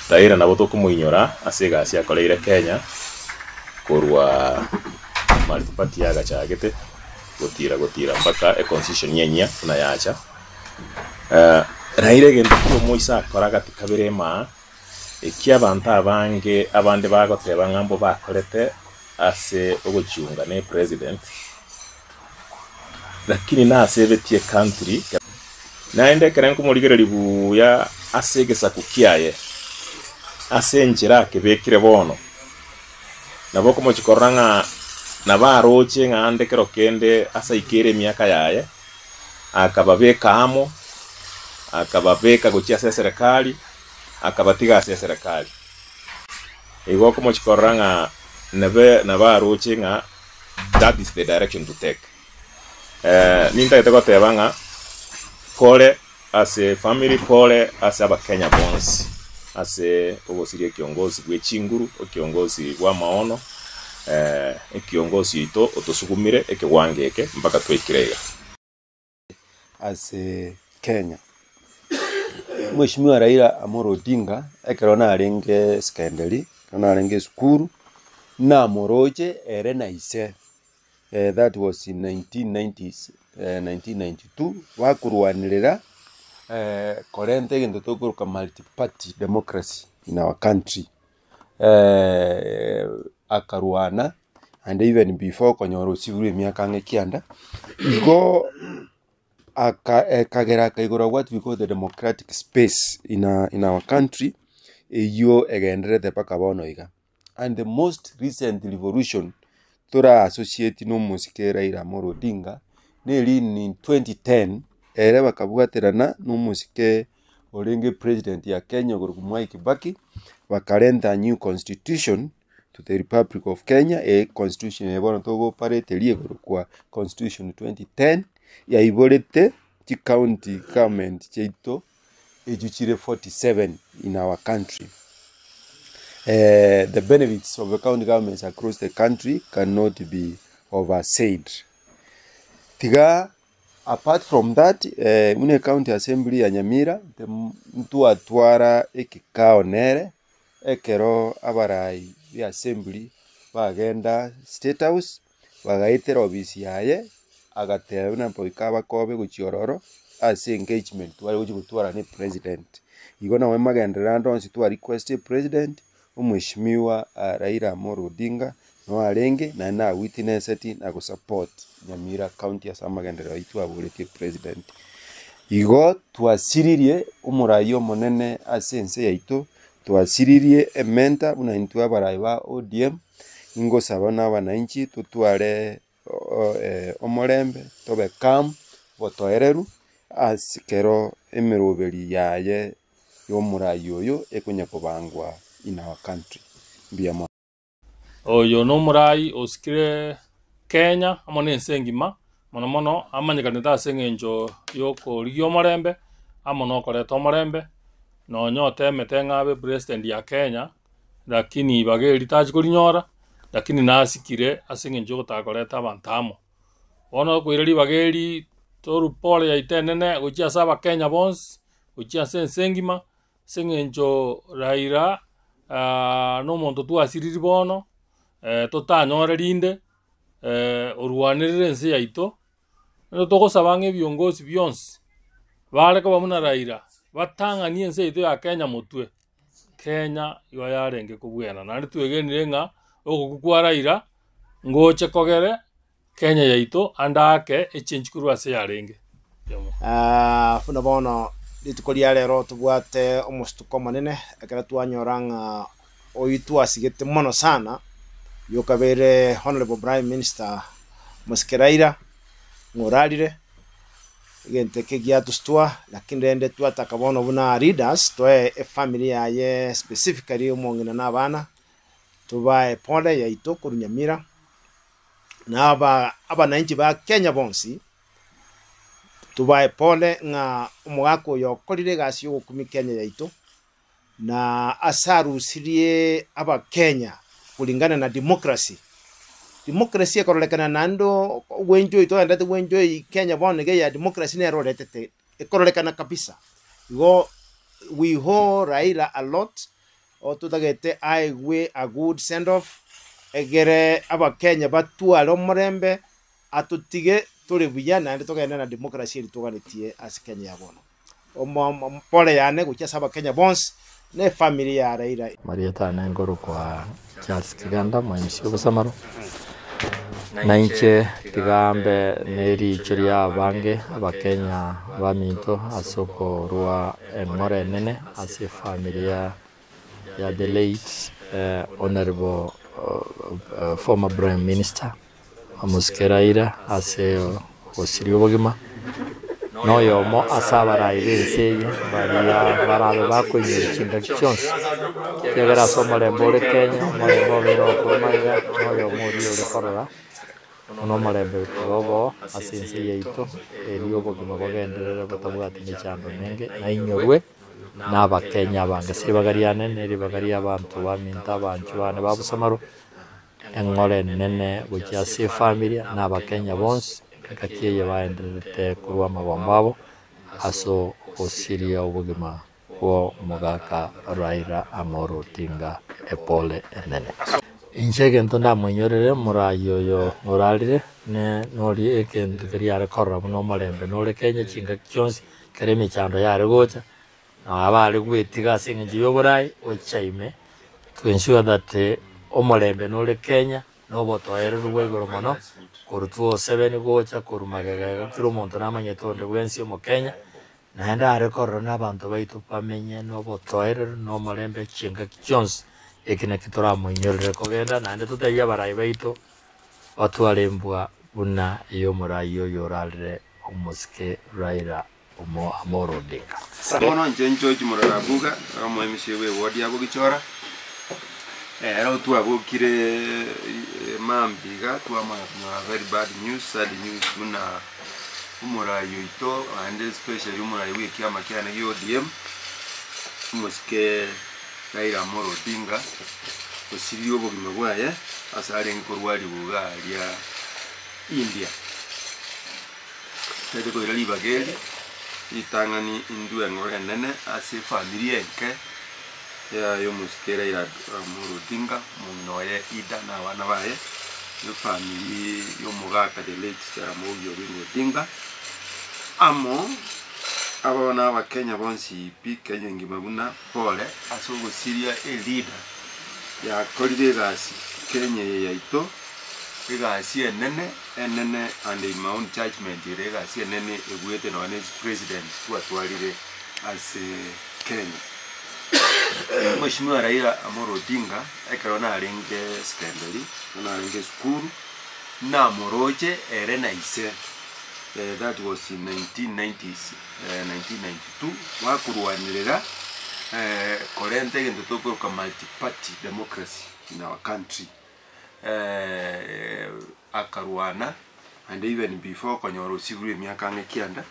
Raila nabo tokumuinyora ase egasi akoreire Kenya korwa multiparty agachagete gotira mpaka constitution nyenya na yacha. Raila egento kio moisa akora gati kabere ma ekia abantu abange abande bagoteba ngambo bakorete ase ogochunga ne president, lakini na asebetie country naende keren kumurigereri buya asegesa kukiaye ase njira kebekire bono nabo komochikoranga nabaroche ngande kero kende asa ikere miaka yaye akababeka amo akababeka gochia ase serikali akabatiga ase serikali igo komochikoranga nabaroche nga that is the direction to take. Ninta itego tebanga pole ase family, pole ase aba Kenya bonds, ase ogosirie kiongozi gwechinguru okiongozi gwa maono, ekiongozi ito otosugumire ekewangeke mpaka twikirega ase Kenya. Mheshimiwa Raila Amolo Odinga ekerona arenge secondary kana arenge skuru na moroje ere na ise. That was in 1990s, 1992 wakurwanirira korente gento tokuruka multi-party democracy in our country. Akarwana, and even before konyoro sivure miaka ngekianda go akagera kaigora what we call the democratic space in our country eyo egendere the pakabono iga. And the most recent revolution tora associate no musike Raila Amolo Odinga neli in 2010 ere bakabwaterana no musike orenge president ya Kenya Mwai Kibaki bakarenta new constitution to the Republic of Kenya, a constitution ebono togo parete liegoro kwa constitution 2010 ya iborete ti county government cheito ejuchire 47 in our country. The benefits of the county governments across the country cannot be oversaid. Tiga, apart from that, une county assembly ya Nyamira, mtu atwara ekikao nere, ekero abarai the assembly, bagenda state house, bagaitera obisi yaye, agatea una poikaba kobe guchiororo, as engagement, wale uji kutwara ni president. Igona wemagendera ndonsi tuwa request president, Mheshimiwa Raila Amolo Odinga no arenge na witness eti na go support Nyamira county as amagendero itu aburete president. Igo twasiririe umurayo monene asense yaito twasiririe ementa una intu abarai ba ODM ingo sabana bananchi tutware omorembe tobe kam botoereru asikero emeroberi yaye yo murayo yo ekunya kubangwa in our country. Biama. Oyo no murai osikire Kenya amone nsengima mono amanyikanita asengenjo yoko ligyo morembe amono koreta omorembe no nyote metenga president ya Kenya lakini bageri taji kulinyora lakini nasikire asengenjo gotakoreta abantamo ono kwireri bageri toru pole ya itenene gochia saba Kenya bonds gochia sengima sengenjo Raila no monto tu asiriri bono totanyore rinde urwanirire nsi yaito no togosabange byongozi byonsi bare ko bamuna Raila batanganie nsi yaito ya Kenya mutwe Kenya yo yarenge kubwena nari twegenire nga okukwa Raila ngoche kogere Kenya yaito andake echange kurwa se yarenge funa bono litukoli lero tubwate omustuko manene akara twanyoranga oitu asigete mono sana yokabere honorable prime minister Raila ngoralire gente ke giatustua lakini rende twatakabono buna leaders toe family yaye specifically umongina nabana tubae pole yaito kurunyamira na aba 90 ba Kenya bonsi tubae pole nga umugako yokorire gasi yo kumi Kenya yaito na asaru sirie aba Kenya kulingana na democracy ekorolekana nando wenjo ito andate wenjo Kenya bonege ya democracy ne roletete ekorolekana kabisa igo we owe Raila a lot otutagete aigwe a good send off egere abakenya batwale omurembe atutige turi buyana ndi tugenda na democracy tuganitie as Kenya bono pole yane guchasa abakenya bonse ne family ya Raila Marieta nengoro kwa Charles Kiganda mwanyishi obusamaro na inche tigambe neri choria bange abakenya baminto asoko rwa engore nene as a familia ya the late honorable former prime minister Amuskeraira ase osirio bogima no yo mo asabara irense baria barabe bakoyera kinga cyonse kegera somale mbore Kenya mole bobero ko maiga no yo muri ore korora no malembe robo asense yeito eriyo bogima bagenderera batabwati n'icando nenge na inyorwe n'abakenya bange sebagariane neri bagaria abantu baminta bantu bane babusamaro engore nene bukia se familia n'abakenya bonse kakiye baenderete kurwa mabambabo aso osiria ubugima wo mugaka Raila Amolo Odinga epole enene inchege ntonda munyorere murayo yo muralire ne nori ekende kariare korra no malembe nore Kenya kinga kyonsi kereme cyando yare gocha abari gwitiga singe yoborai ochaime to ensure that omalembe nore Kenya no botoere rwego mono korutuo 7 gocha kurumagaga kiro monto namanyetonde bwensi mu Kenya naenda arekorra n'abantu baitu pamenye no botoere no malembe kinga kyonsi ekine kitora munyorere kogenda nande tutaya barayi baitu batwarembwa buna iyo murayo yoralire umuske Raila Amolo Odinga Bono njenjo jimurabuga amo emishewe wodi yabo gichora era twabukire mambiga twama very bad news muna umurayo ito and especially umurayo wiki amakiana ODM umuske Raila Amolo Odinga osiriyo bogima bwaye asare nkorwali bugalia India tete ko irali bageli itangani indu engore nene ase familia enke ya yo muske Raila Amolo Odinga munoye ida na wana baye yo family yo mugaka de late Jaramogi Oginga Odinga amo abona abakenya bonsi Kenya ngima buna pole asogo siria leader ya koride gasi Kenya yaito egasi enene and in my own judgment egasi enene egwete no as president twatwalire as Kenya Mheshimiwa Raila Amolo Odinga ekarona aringe scandal na aringe skuru na moroje erena ise that was in 1990s 1992 wakuruanirira korente gendo toko ka multi-party democracy in our country akaruana and even before konyoro siguru miaka ngekianda